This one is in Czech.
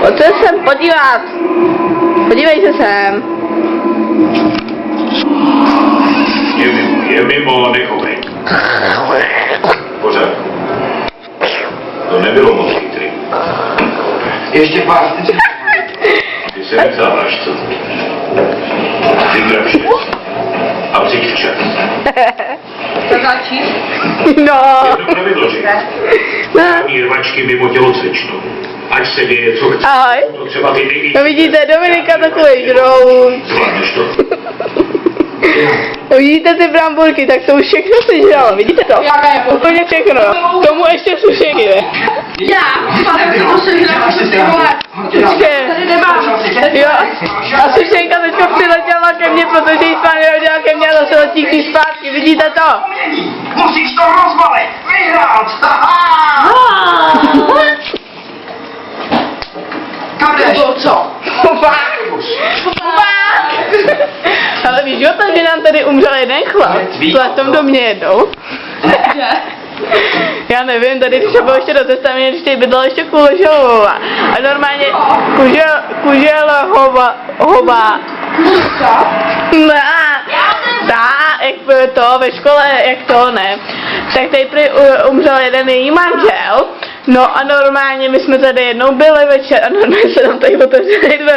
Pojď se sem podívat. Podívej se sem. Je mimo, nechovej. Pořád. To nebylo moc chytrý. Ještě pár. Ty se nevzdáváš, co? Vygrav štěst. A přijď včas. To začíš? No. Jedno pravidlo, že? Žádný rvačky mimo tělocvičnu. Ať se děje, co chce. Ahoj. To třeba ty nejvíc. No vidíte, Dominika takový žrout. Zvládneš to? Vidíte ty bramborky, tak to už všechno si žralo, vidíte to? Jaká je to? Úplně všechno. K tomu ještě sušeky, ne? Já, pane, to sežrám, ty vole. Počkej. Tady nemám. Jo. A sušenka teďka přiletěla ke mně, protože jí spán nehodila ke mně a zase letí zpátky, vidíte to? Musíš to rozvalit! Vyhrát! Kam jdeš? Co? Ale víš, jo, že nám tady umřel jeden chlap v tom domě jednou. Kde? Já nevím, tady třeba ještě do cesty, ještě bydlela ještě Kuželová. A normálně Kuželová. Jak to ve škole, jak to ne. Tak tady umřel jeden její manžel. No a normálně my jsme tady jednou byli večer a normálně se nám tady otevřeli dveře.